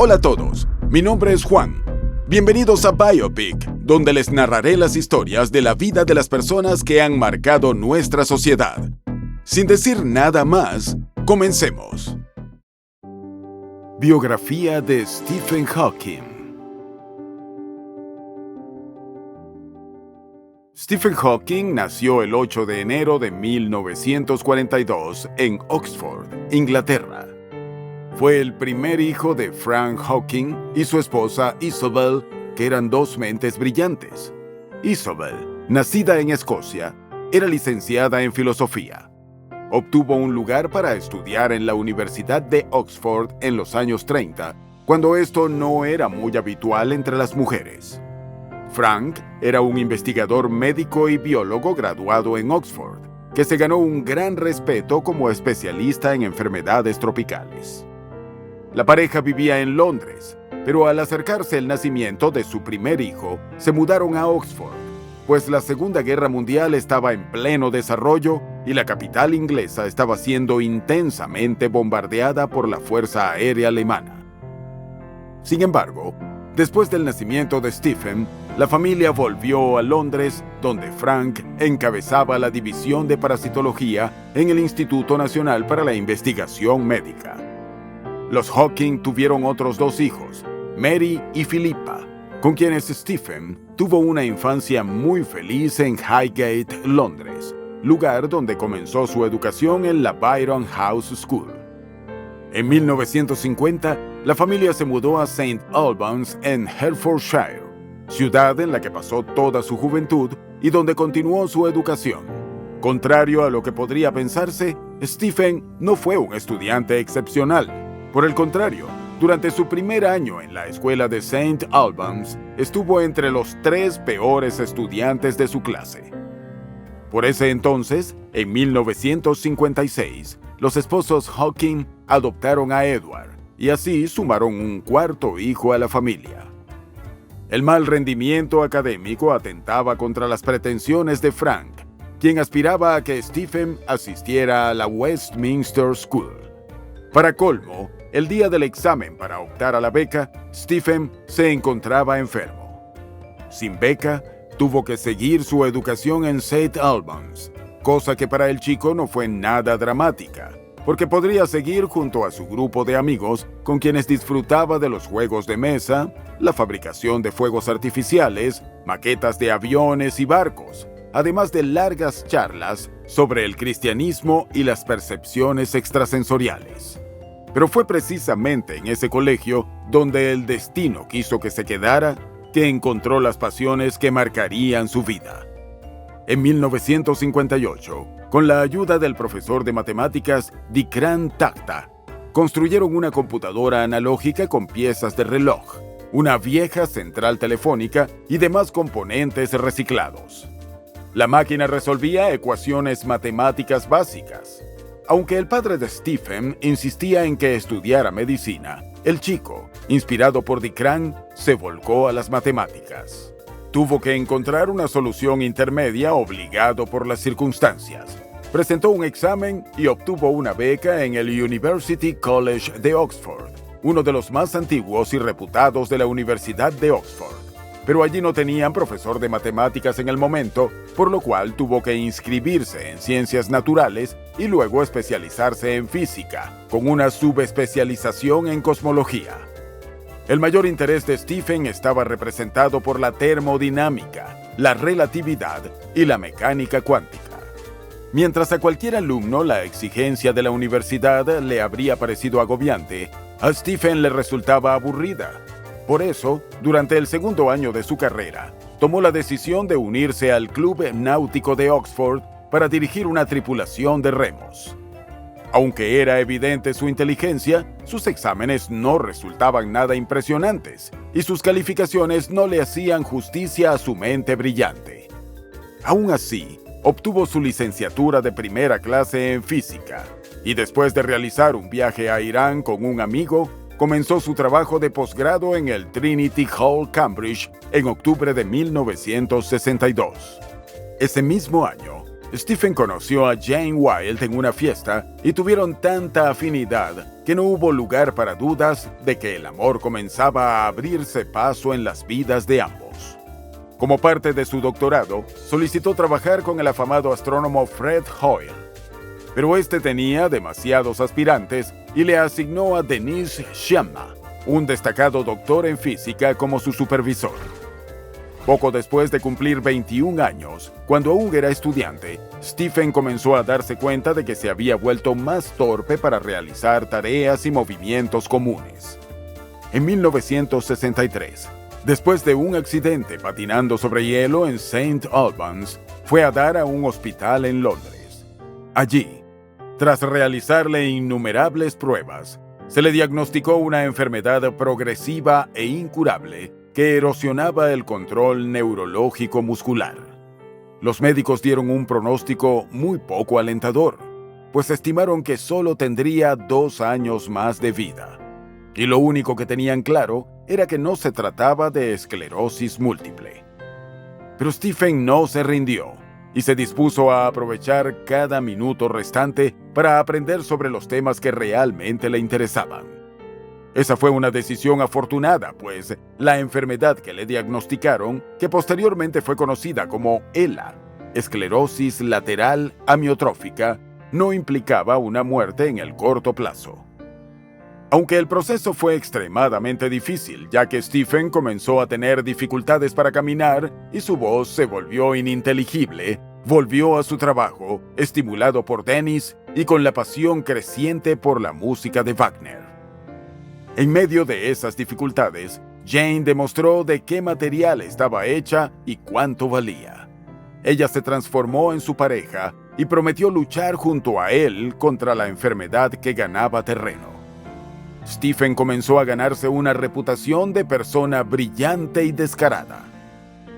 Hola a todos, mi nombre es Juan. Bienvenidos a Biopic, donde les narraré las historias de la vida de las personas que han marcado nuestra sociedad. Sin decir nada más, comencemos. Biografía de Stephen Hawking. Stephen Hawking nació el 8 de enero de 1942 en Oxford, Inglaterra. Fue el primer hijo de Frank Hawking y su esposa Isobel, que eran dos mentes brillantes. Isobel, nacida en Escocia, era licenciada en filosofía. Obtuvo un lugar para estudiar en la Universidad de Oxford en los años 30, cuando esto no era muy habitual entre las mujeres. Frank era un investigador médico y biólogo graduado en Oxford, que se ganó un gran respeto como especialista en enfermedades tropicales. La pareja vivía en Londres, pero al acercarse el nacimiento de su primer hijo, se mudaron a Oxford, pues la Segunda Guerra Mundial estaba en pleno desarrollo y la capital inglesa estaba siendo intensamente bombardeada por la Fuerza Aérea Alemana. Sin embargo, después del nacimiento de Stephen, la familia volvió a Londres, donde Frank encabezaba la división de parasitología en el Instituto Nacional para la Investigación Médica. Los Hawking tuvieron otros dos hijos, Mary y Philippa, con quienes Stephen tuvo una infancia muy feliz en Highgate, Londres, lugar donde comenzó su educación en la Byron House School. En 1950, la familia se mudó a St. Albans en Hertfordshire, ciudad en la que pasó toda su juventud y donde continuó su educación. Contrario a lo que podría pensarse, Stephen no fue un estudiante excepcional. Por el contrario, durante su primer año en la escuela de St. Albans, estuvo entre los 3 peores estudiantes de su clase. Por ese entonces, en 1956, los esposos Hawking adoptaron a Edward y así sumaron un cuarto hijo a la familia. El mal rendimiento académico atentaba contra las pretensiones de Frank, quien aspiraba a que Stephen asistiera a la Westminster School. Para colmo, el día del examen para optar a la beca, Stephen se encontraba enfermo. Sin beca, tuvo que seguir su educación en St. Albans, cosa que para el chico no fue nada dramática, porque podría seguir junto a su grupo de amigos con quienes disfrutaba de los juegos de mesa, la fabricación de fuegos artificiales, maquetas de aviones y barcos, además de largas charlas sobre el cristianismo y las percepciones extrasensoriales. Pero fue precisamente en ese colegio donde el destino quiso que se quedara, que encontró las pasiones que marcarían su vida. En 1958, con la ayuda del profesor de matemáticas Dikran Takta, construyeron una computadora analógica con piezas de reloj, una vieja central telefónica y demás componentes reciclados. La máquina resolvía ecuaciones matemáticas básicas. Aunque el padre de Stephen insistía en que estudiara medicina, el chico, inspirado por Dikran, se volcó a las matemáticas. Tuvo que encontrar una solución intermedia obligado por las circunstancias. Presentó un examen y obtuvo una beca en el University College de Oxford, uno de los más antiguos y reputados de la Universidad de Oxford. Pero allí no tenían profesor de matemáticas en el momento, por lo cual tuvo que inscribirse en ciencias naturales y luego especializarse en física, con una subespecialización en cosmología. El mayor interés de Stephen estaba representado por la termodinámica, la relatividad y la mecánica cuántica. Mientras a cualquier alumno la exigencia de la universidad le habría parecido agobiante, a Stephen le resultaba aburrida. Por eso, durante el segundo año de su carrera, tomó la decisión de unirse al Club Náutico de Oxford para dirigir una tripulación de remos. Aunque era evidente su inteligencia, sus exámenes no resultaban nada impresionantes y sus calificaciones no le hacían justicia a su mente brillante. Aún así, obtuvo su licenciatura de primera clase en física y después de realizar un viaje a Irán con un amigo, comenzó su trabajo de posgrado en el Trinity Hall, Cambridge, en octubre de 1962. Ese mismo año, Stephen conoció a Jane Wilde en una fiesta y tuvieron tanta afinidad que no hubo lugar para dudas de que el amor comenzaba a abrirse paso en las vidas de ambos. Como parte de su doctorado, solicitó trabajar con el afamado astrónomo Fred Hoyle, pero este tenía demasiados aspirantes y le asignó a Denis Sciamma, un destacado doctor en física, como su supervisor. Poco después de cumplir 21 años, cuando aún era estudiante, Stephen comenzó a darse cuenta de que se había vuelto más torpe para realizar tareas y movimientos comunes. En 1963, después de un accidente patinando sobre hielo en St. Albans, fue a dar a un hospital en Londres. Allí, tras realizarle innumerables pruebas, se le diagnosticó una enfermedad progresiva e incurable que erosionaba el control neurológico muscular. Los médicos dieron un pronóstico muy poco alentador, pues estimaron que solo tendría 2 años más de vida. Y lo único que tenían claro era que no se trataba de esclerosis múltiple. Pero Stephen no se rindió y se dispuso a aprovechar cada minuto restante para aprender sobre los temas que realmente le interesaban. Esa fue una decisión afortunada, pues la enfermedad que le diagnosticaron, que posteriormente fue conocida como ELA, esclerosis lateral amiotrófica, no implicaba una muerte en el corto plazo. Aunque el proceso fue extremadamente difícil, ya que Stephen comenzó a tener dificultades para caminar y su voz se volvió ininteligible, volvió a su trabajo, estimulado por Denis y con la pasión creciente por la música de Wagner. En medio de esas dificultades, Jane demostró de qué material estaba hecha y cuánto valía. Ella se transformó en su pareja y prometió luchar junto a él contra la enfermedad que ganaba terreno. Stephen comenzó a ganarse una reputación de persona brillante y descarada.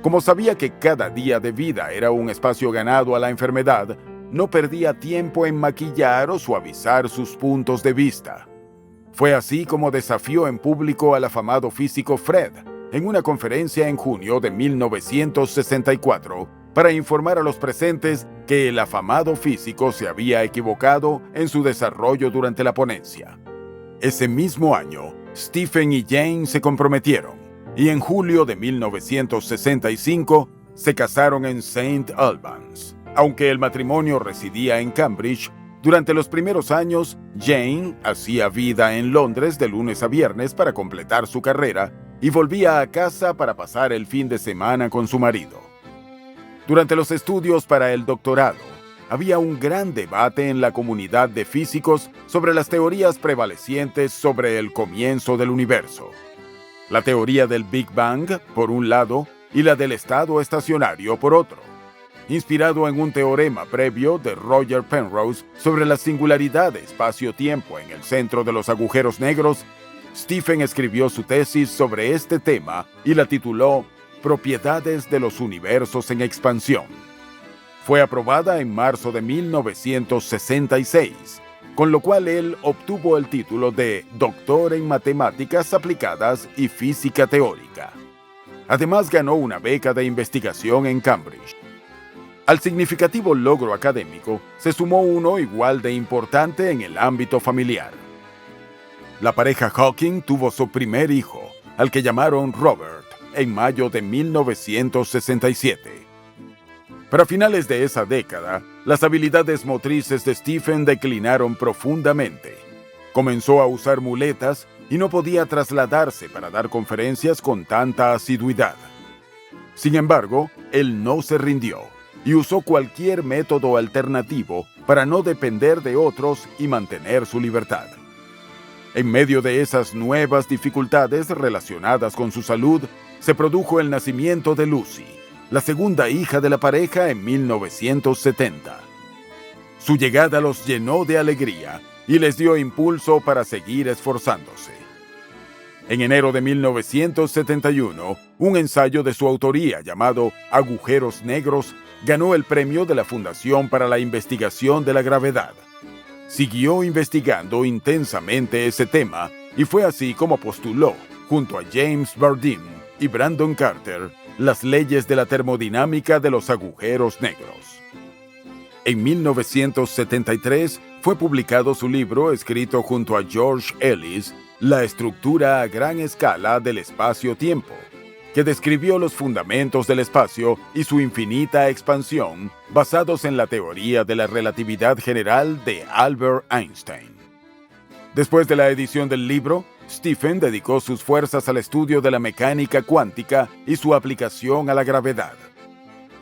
Como sabía que cada día de vida era un espacio ganado a la enfermedad, no perdía tiempo en maquillar o suavizar sus puntos de vista. Fue así como desafió en público al afamado físico Fred en una conferencia en junio de 1964 para informar a los presentes que el afamado físico se había equivocado en su desarrollo durante la ponencia. Ese mismo año, Stephen y Jane se comprometieron y en julio de 1965 se casaron en St. Albans. Aunque el matrimonio residía en Cambridge, durante los primeros años, Jane hacía vida en Londres de lunes a viernes para completar su carrera y volvía a casa para pasar el fin de semana con su marido. Durante los estudios para el doctorado, había un gran debate en la comunidad de físicos sobre las teorías prevalecientes sobre el comienzo del universo. La teoría del Big Bang, por un lado, y la del estado estacionario, por otro. Inspirado en un teorema previo de Roger Penrose sobre la singularidad de espacio-tiempo en el centro de los agujeros negros, Stephen escribió su tesis sobre este tema y la tituló Propiedades de los universos en expansión. Fue aprobada en marzo de 1966, con lo cual él obtuvo el título de Doctor en Matemáticas Aplicadas y Física Teórica. Además, ganó una beca de investigación en Cambridge. Al significativo logro académico se sumó uno igual de importante en el ámbito familiar. La pareja Hawking tuvo su primer hijo, al que llamaron Robert, en mayo de 1967. Para finales de esa década, las habilidades motrices de Stephen declinaron profundamente. Comenzó a usar muletas y no podía trasladarse para dar conferencias con tanta asiduidad. Sin embargo, él no se rindió y usó cualquier método alternativo para no depender de otros y mantener su libertad. En medio de esas nuevas dificultades relacionadas con su salud, se produjo el nacimiento de Lucy, la segunda hija de la pareja, en 1970. Su llegada los llenó de alegría y les dio impulso para seguir esforzándose. En enero de 1971, un ensayo de su autoría llamado Agujeros Negros ganó el premio de la Fundación para la Investigación de la Gravedad. Siguió investigando intensamente ese tema y fue así como postuló, junto a James Bardeen y Brandon Carter, las leyes de la termodinámica de los agujeros negros. En 1973 fue publicado su libro escrito junto a George Ellis, La estructura a gran escala del espacio-tiempo, que describió los fundamentos del espacio y su infinita expansión basados en la teoría de la relatividad general de Albert Einstein. Después de la edición del libro, Stephen dedicó sus fuerzas al estudio de la mecánica cuántica y su aplicación a la gravedad.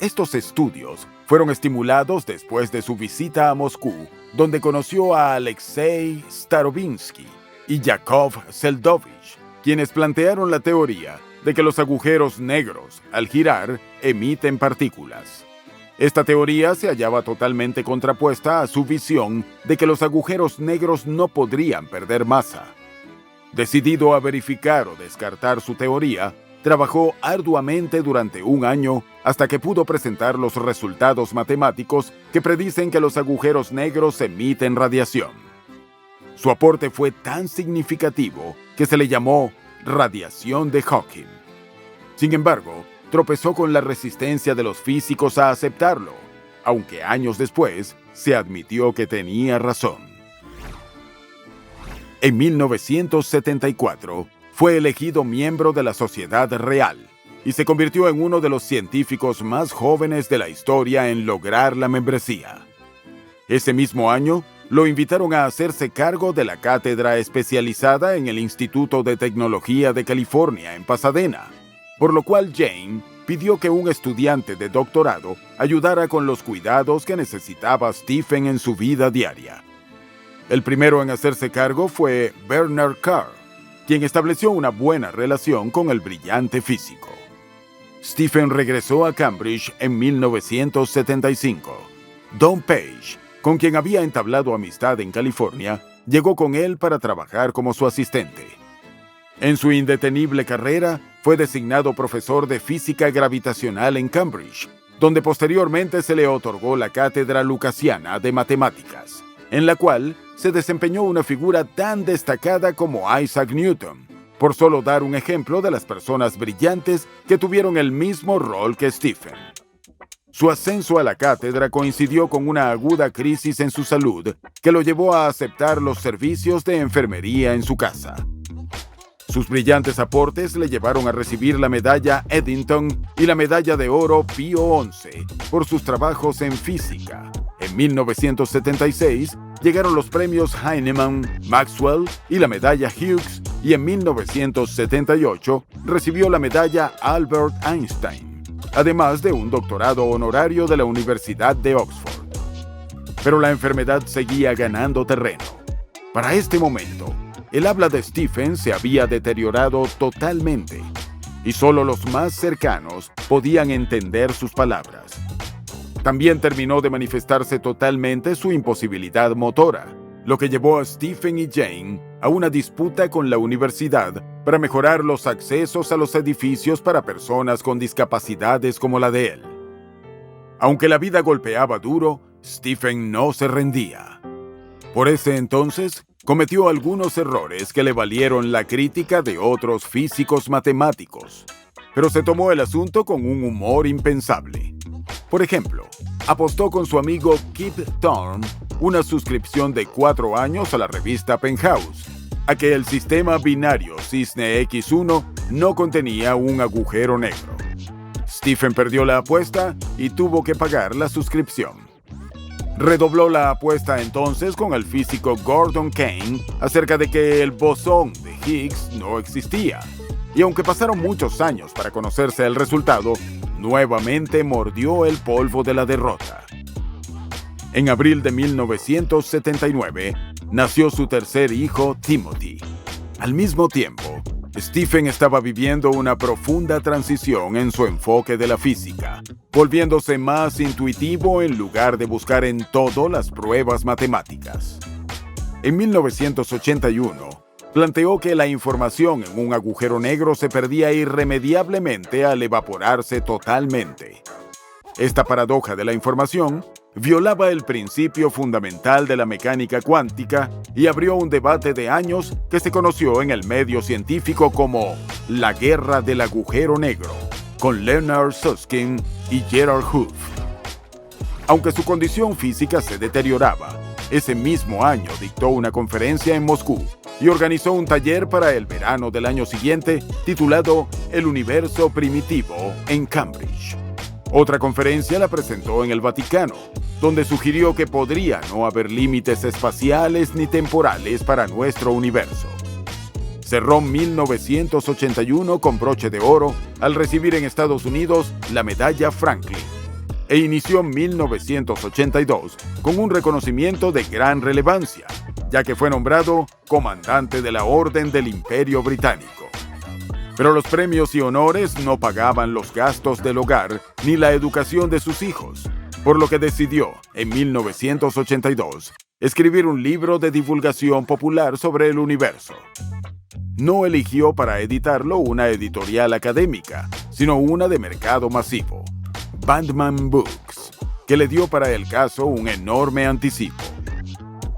Estos estudios fueron estimulados después de su visita a Moscú, donde conoció a Alexei Starobinsky y Yakov Seldovich, quienes plantearon la teoría de que los agujeros negros, al girar, emiten partículas. Esta teoría se hallaba totalmente contrapuesta a su visión de que los agujeros negros no podrían perder masa. Decidido a verificar o descartar su teoría, trabajó arduamente durante un año hasta que pudo presentar los resultados matemáticos que predicen que los agujeros negros emiten radiación. Su aporte fue tan significativo que se le llamó radiación de Hawking. Sin embargo, tropezó con la resistencia de los físicos a aceptarlo, aunque años después se admitió que tenía razón. En 1974, fue elegido miembro de la Sociedad Real y se convirtió en uno de los científicos más jóvenes de la historia en lograr la membresía. Ese mismo año, lo invitaron a hacerse cargo de la cátedra especializada en el Instituto de Tecnología de California en Pasadena, por lo cual Jane pidió que un estudiante de doctorado ayudara con los cuidados que necesitaba Stephen en su vida diaria. El primero en hacerse cargo fue Bernard Carr, quien estableció una buena relación con el brillante físico. Stephen regresó a Cambridge en 1975. Don Page, con quien había entablado amistad en California, llegó con él para trabajar como su asistente. En su indetenible carrera, fue designado profesor de física gravitacional en Cambridge, donde posteriormente se le otorgó la cátedra lucasiana de matemáticas, en la cual se desempeñó una figura tan destacada como Isaac Newton, por solo dar un ejemplo de las personas brillantes que tuvieron el mismo rol que Stephen. Su ascenso a la cátedra coincidió con una aguda crisis en su salud que lo llevó a aceptar los servicios de enfermería en su casa. Sus brillantes aportes le llevaron a recibir la medalla Eddington y la medalla de oro Pío XI por sus trabajos en física. En 1976 llegaron los premios Heinemann, Maxwell y la medalla Hughes, y en 1978 recibió la medalla Albert Einstein, además de un doctorado honorario de la Universidad de Oxford. Pero la enfermedad seguía ganando terreno. Para este momento, el habla de Stephen se había deteriorado totalmente, y solo los más cercanos podían entender sus palabras. También terminó de manifestarse totalmente su imposibilidad motora, lo que llevó a Stephen y Jane a una disputa con la universidad para mejorar los accesos a los edificios para personas con discapacidades como la de él. Aunque la vida golpeaba duro, Stephen no se rendía. Por ese entonces, cometió algunos errores que le valieron la crítica de otros físicos matemáticos, pero se tomó el asunto con un humor impensable. Por ejemplo, apostó con su amigo Kip Thorne una suscripción de 4 años a la revista Penthouse, a que el sistema binario Cisne X1 no contenía un agujero negro. Stephen perdió la apuesta y tuvo que pagar la suscripción. Redobló la apuesta entonces con el físico Gordon Kane acerca de que el bosón de Higgs no existía, y aunque pasaron muchos años para conocerse el resultado, nuevamente mordió el polvo de la derrota. En abril de 1979, nació su tercer hijo, Timothy. Al mismo tiempo, Stephen estaba viviendo una profunda transición en su enfoque de la física, volviéndose más intuitivo en lugar de buscar en todo las pruebas matemáticas. En 1981, planteó que la información en un agujero negro se perdía irremediablemente al evaporarse totalmente. Esta paradoja de la información violaba el principio fundamental de la mecánica cuántica y abrió un debate de años que se conoció en el medio científico como la guerra del agujero negro, con Leonard Susskind y Gerald Hoof. Aunque su condición física se deterioraba, ese mismo año dictó una conferencia en Moscú y organizó un taller para el verano del año siguiente titulado El universo primitivo en Cambridge. Otra conferencia la presentó en el Vaticano, donde sugirió que podría no haber límites espaciales ni temporales para nuestro universo. Cerró 1981 con broche de oro al recibir en Estados Unidos la medalla Franklin e inició 1982 con un reconocimiento de gran relevancia, ya que fue nombrado comandante de la Orden del Imperio Británico. Pero los premios y honores no pagaban los gastos del hogar ni la educación de sus hijos, por lo que decidió, en 1982, escribir un libro de divulgación popular sobre el universo. No eligió para editarlo una editorial académica, sino una de mercado masivo, Bandman Books, que le dio para el caso un enorme anticipo.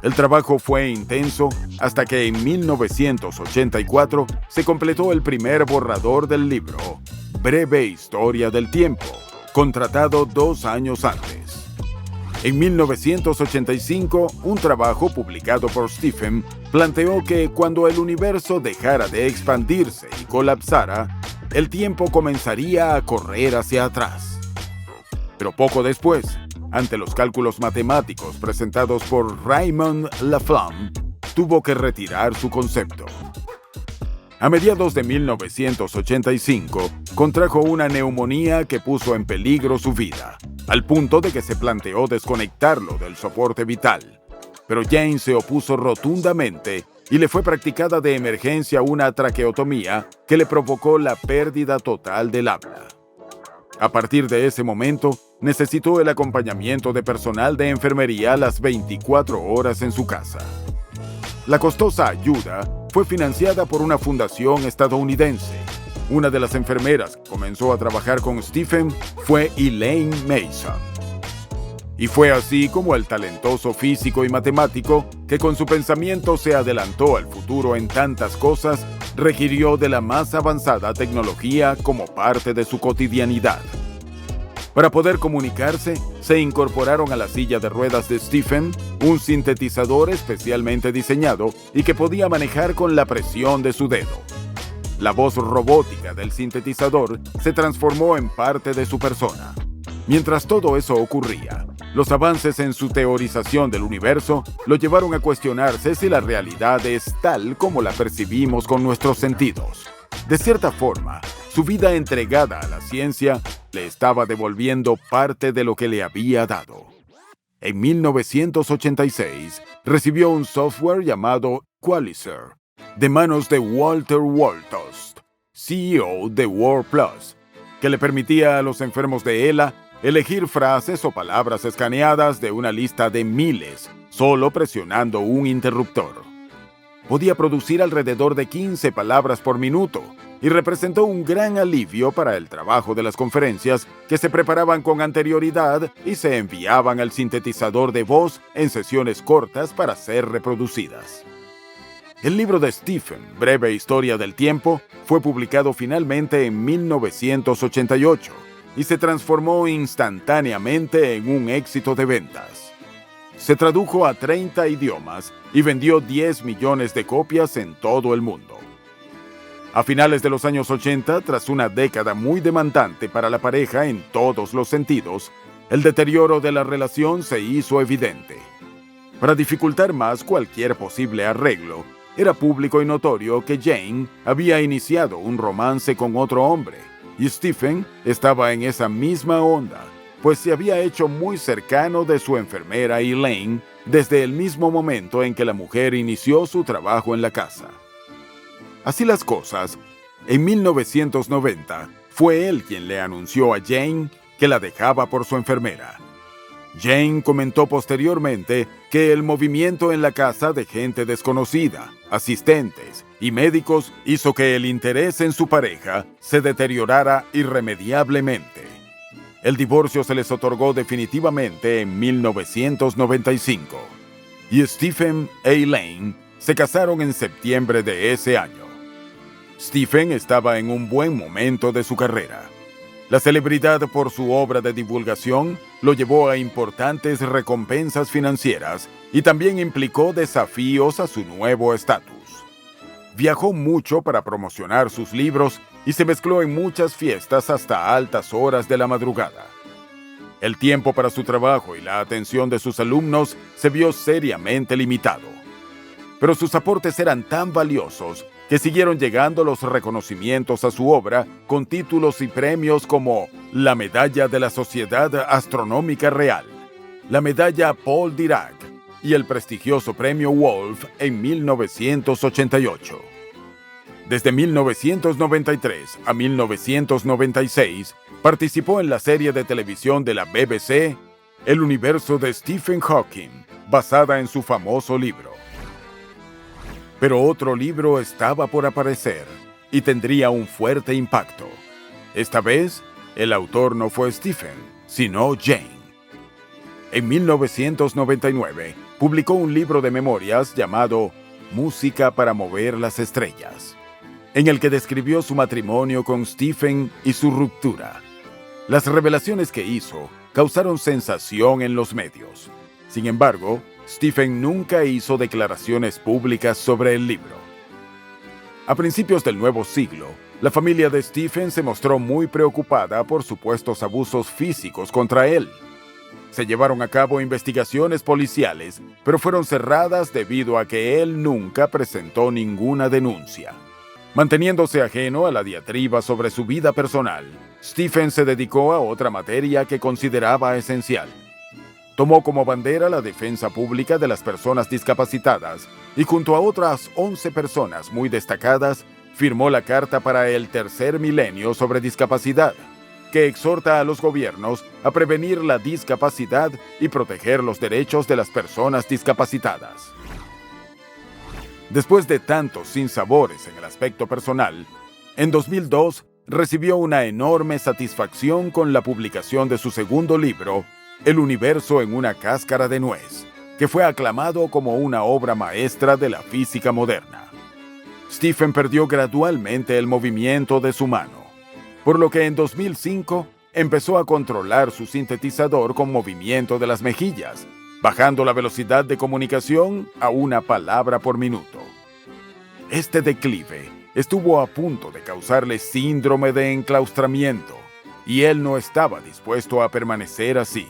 El trabajo fue intenso hasta que en 1984 se completó el primer borrador del libro, Breve Historia del Tiempo, contratado 2 años antes. En 1985, un trabajo publicado por Stephen planteó que cuando el universo dejara de expandirse y colapsara, el tiempo comenzaría a correr hacia atrás. Pero poco después, ante los cálculos matemáticos presentados por Raymond Laflamme, tuvo que retirar su concepto. A mediados de 1985, contrajo una neumonía que puso en peligro su vida, al punto de que se planteó desconectarlo del soporte vital. Pero Jane se opuso rotundamente y le fue practicada de emergencia una traqueotomía que le provocó la pérdida total del habla. A partir de ese momento, necesitó el acompañamiento de personal de enfermería las 24 horas en su casa. La costosa ayuda fue financiada por una fundación estadounidense. Una de las enfermeras que comenzó a trabajar con Stephen fue Elaine Mason. Y fue así como el talentoso físico y matemático, que con su pensamiento se adelantó al futuro en tantas cosas, requirió de la más avanzada tecnología como parte de su cotidianidad. Para poder comunicarse, se incorporaron a la silla de ruedas de Stephen un sintetizador especialmente diseñado y que podía manejar con la presión de su dedo. La voz robótica del sintetizador se transformó en parte de su persona. Mientras todo eso ocurría, los avances en su teorización del universo lo llevaron a cuestionarse si la realidad es tal como la percibimos con nuestros sentidos. De cierta forma, su vida entregada a la ciencia le estaba devolviendo parte de lo que le había dado. En 1986, recibió un software llamado Qualizer, de manos de Walter Woltost, CEO de WordPlus, que le permitía a los enfermos de ELA elegir frases o palabras escaneadas de una lista de miles, solo presionando un interruptor. Podía producir alrededor de 15 palabras por minuto y representó un gran alivio para el trabajo de las conferencias que se preparaban con anterioridad y se enviaban al sintetizador de voz en sesiones cortas para ser reproducidas. El libro de Stephen, Breve Historia del Tiempo, fue publicado finalmente en 1988 y se transformó instantáneamente en un éxito de ventas. Se tradujo a 30 idiomas y vendió 10 millones de copias en todo el mundo. A finales de los años 80, tras una década muy demandante para la pareja en todos los sentidos, el deterioro de la relación se hizo evidente. Para dificultar más cualquier posible arreglo, era público y notorio que Jane había iniciado un romance con otro hombre, y Stephen estaba en esa misma onda, pues se había hecho muy cercano de su enfermera Elaine desde el mismo momento en que la mujer inició su trabajo en la casa. Así las cosas, en 1990 fue él quien le anunció a Jane que la dejaba por su enfermera. Jane comentó posteriormente que el movimiento en la casa de gente desconocida, asistentes y médicos hizo que el interés en su pareja se deteriorara irremediablemente. El divorcio se les otorgó definitivamente en 1995 y Stephen e Elaine se casaron en septiembre de ese año. Stephen estaba en un buen momento de su carrera. La celebridad por su obra de divulgación lo llevó a importantes recompensas financieras y también implicó desafíos a su nuevo estatus. Viajó mucho para promocionar sus libros y se mezcló en muchas fiestas hasta altas horas de la madrugada. El tiempo para su trabajo y la atención de sus alumnos se vio seriamente limitado. Pero sus aportes eran tan valiosos que siguieron llegando los reconocimientos a su obra con títulos y premios como la Medalla de la Sociedad Astronómica Real, la Medalla Paul Dirac y el prestigioso Premio Wolf en 1988. Desde 1993 a 1996, participó en la serie de televisión de la BBC, El universo de Stephen Hawking, basada en su famoso libro. Pero otro libro estaba por aparecer y tendría un fuerte impacto. Esta vez, el autor no fue Stephen, sino Jane. En 1999, publicó un libro de memorias llamado Música para mover las estrellas, en el que describió su matrimonio con Stephen y su ruptura. Las revelaciones que hizo causaron sensación en los medios. Sin embargo, Stephen nunca hizo declaraciones públicas sobre el libro. A principios del nuevo siglo, la familia de Stephen se mostró muy preocupada por supuestos abusos físicos contra él. Se llevaron a cabo investigaciones policiales, pero fueron cerradas debido a que él nunca presentó ninguna denuncia. Manteniéndose ajeno a la diatriba sobre su vida personal, Stephen se dedicó a otra materia que consideraba esencial. Tomó como bandera la defensa pública de las personas discapacitadas y junto a otras 11 personas muy destacadas, firmó la Carta para el Tercer Milenio sobre Discapacidad, que exhorta a los gobiernos a prevenir la discapacidad y proteger los derechos de las personas discapacitadas. Después de tantos sinsabores en el aspecto personal, en 2002 recibió una enorme satisfacción con la publicación de su segundo libro, El universo en una cáscara de nuez, que fue aclamado como una obra maestra de la física moderna. Stephen perdió gradualmente el movimiento de su mano, por lo que en 2005 empezó a controlar su sintetizador con movimiento de las mejillas, bajando la velocidad de comunicación a una palabra por minuto. Este declive estuvo a punto de causarle síndrome de enclaustramiento, y él no estaba dispuesto a permanecer así.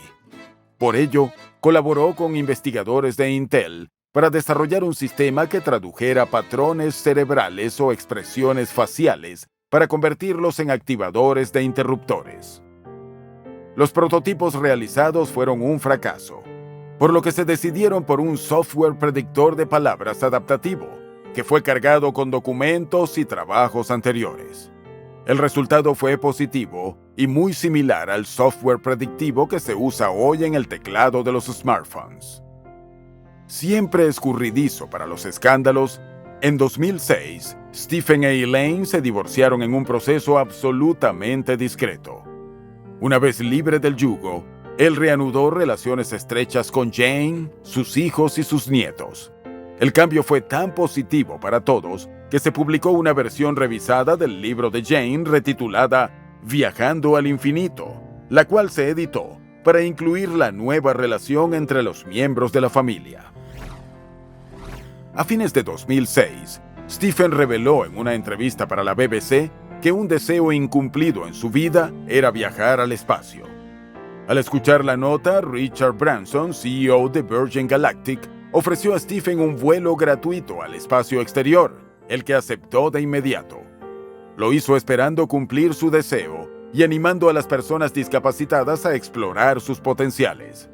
Por ello, colaboró con investigadores de Intel para desarrollar un sistema que tradujera patrones cerebrales o expresiones faciales para convertirlos en activadores de interruptores. Los prototipos realizados fueron un fracaso, por lo que se decidieron por un software predictor de palabras adaptativo, que fue cargado con documentos y trabajos anteriores. El resultado fue positivo y muy similar al software predictivo que se usa hoy en el teclado de los smartphones. Siempre escurridizo para los escándalos, en 2006, Stephen e Elaine se divorciaron en un proceso absolutamente discreto. Una vez libre del yugo, él reanudó relaciones estrechas con Jane, sus hijos y sus nietos. El cambio fue tan positivo para todos que se publicó una versión revisada del libro de Jane retitulada Viajando al Infinito, la cual se editó para incluir la nueva relación entre los miembros de la familia. A fines de 2006, Stephen reveló en una entrevista para la BBC que un deseo incumplido en su vida era viajar al espacio. Al escuchar la nota, Richard Branson, CEO de Virgin Galactic, ofreció a Stephen un vuelo gratuito al espacio exterior, el que aceptó de inmediato. Lo hizo esperando cumplir su deseo y animando a las personas discapacitadas a explorar sus potenciales.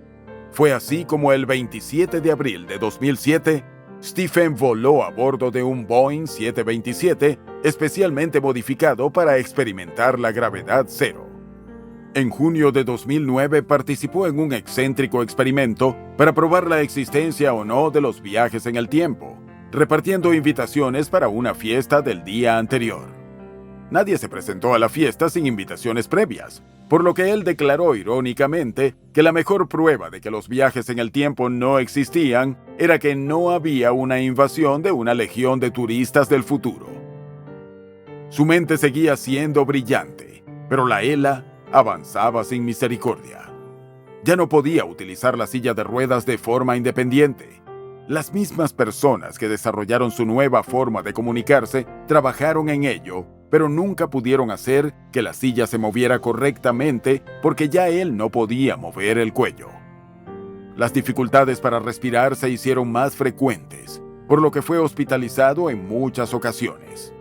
Fue así como el 27 de abril de 2007, Stephen voló a bordo de un Boeing 727 especialmente modificado para experimentar la gravedad cero. En junio de 2009 participó en un excéntrico experimento para probar la existencia o no de los viajes en el tiempo, repartiendo invitaciones para una fiesta del día anterior. Nadie se presentó a la fiesta sin invitaciones previas, por lo que él declaró irónicamente que la mejor prueba de que los viajes en el tiempo no existían era que no había una invasión de una legión de turistas del futuro. Su mente seguía siendo brillante, pero la ELA avanzaba sin misericordia. Ya no podía utilizar la silla de ruedas de forma independiente. Las mismas personas que desarrollaron su nueva forma de comunicarse trabajaron en ello, pero nunca pudieron hacer que la silla se moviera correctamente porque ya él no podía mover el cuello. Las dificultades para respirar se hicieron más frecuentes, por lo que fue hospitalizado en muchas ocasiones.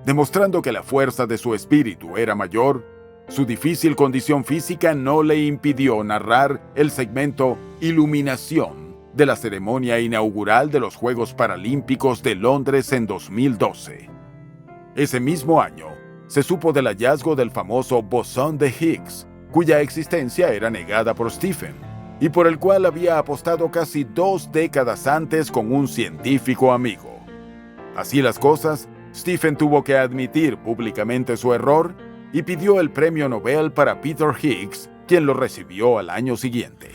Demostrando que la fuerza de su espíritu era mayor, su difícil condición física no le impidió narrar el segmento Iluminación de la ceremonia inaugural de los Juegos Paralímpicos de Londres en 2012. Ese mismo año, se supo del hallazgo del famoso bosón de Higgs, cuya existencia era negada por Stephen, y por el cual había apostado casi 2 décadas antes con un científico amigo. Así las cosas, Stephen tuvo que admitir públicamente su error y pidió el premio Nobel para Peter Higgs, quien lo recibió al año siguiente.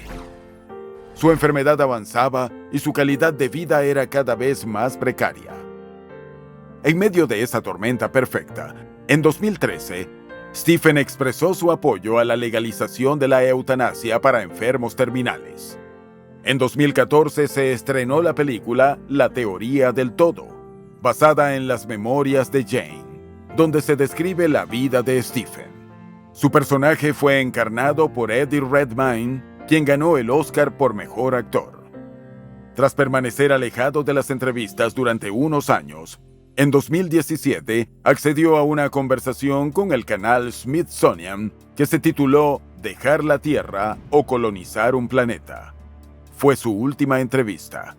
Su enfermedad avanzaba y su calidad de vida era cada vez más precaria. En medio de esa tormenta perfecta, en 2013, Stephen expresó su apoyo a la legalización de la eutanasia para enfermos terminales. En 2014 se estrenó la película La Teoría del Todo, basada en las memorias de Jane, donde se describe la vida de Stephen. Su personaje fue encarnado por Eddie Redmayne, quien ganó el Oscar por Mejor Actor. Tras permanecer alejado de las entrevistas durante unos años, en 2017 accedió a una conversación con el canal Smithsonian que se tituló Dejar la Tierra o colonizar un planeta. Fue su última entrevista.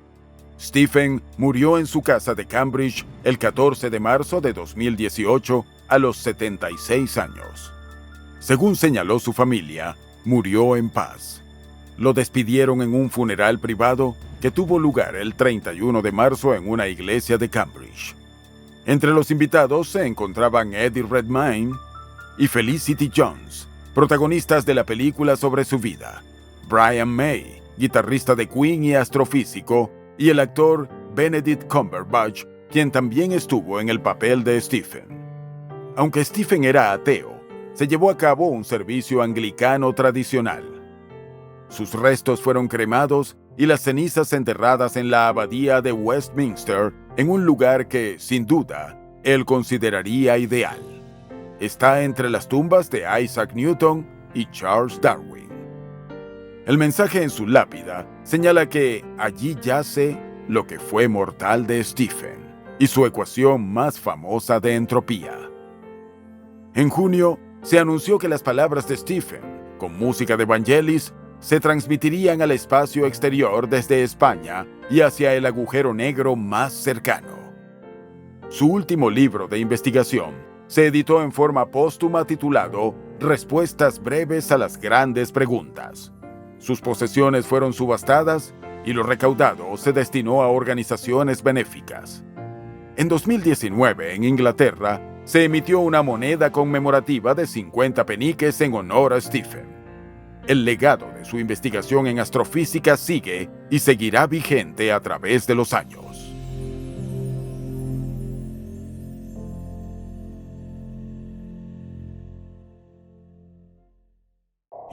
Stephen murió en su casa de Cambridge el 14 de marzo de 2018 a los 76 años. Según señaló su familia, murió en paz. Lo despidieron en un funeral privado que tuvo lugar el 31 de marzo en una iglesia de Cambridge. Entre los invitados se encontraban Eddie Redmayne y Felicity Jones, protagonistas de la película sobre su vida, Brian May, guitarrista de Queen y astrofísico, y el actor Benedict Cumberbatch, quien también estuvo en el papel de Stephen. Aunque Stephen era ateo, se llevó a cabo un servicio anglicano tradicional. Sus restos fueron cremados y las cenizas enterradas en la abadía de Westminster, en un lugar que, sin duda, él consideraría ideal. Está entre las tumbas de Isaac Newton y Charles Darwin. El mensaje en su lápida señala que allí yace lo que fue mortal de Stephen y su ecuación más famosa de entropía. En junio, se anunció que las palabras de Stephen, con música de Vangelis, se transmitirían al espacio exterior desde España y hacia el agujero negro más cercano. Su último libro de investigación se editó en forma póstuma titulado Respuestas breves a las grandes preguntas. Sus posesiones fueron subastadas y lo recaudado se destinó a organizaciones benéficas. En 2019, en Inglaterra, se emitió una moneda conmemorativa de 50 peniques en honor a Stephen. El legado de su investigación en astrofísica sigue y seguirá vigente a través de los años.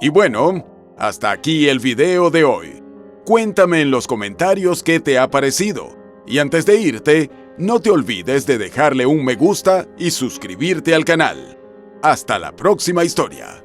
Y bueno, hasta aquí el video de hoy. Cuéntame en los comentarios qué te ha parecido. Y antes de irte, no te olvides de dejarle un me gusta y suscribirte al canal. Hasta la próxima historia.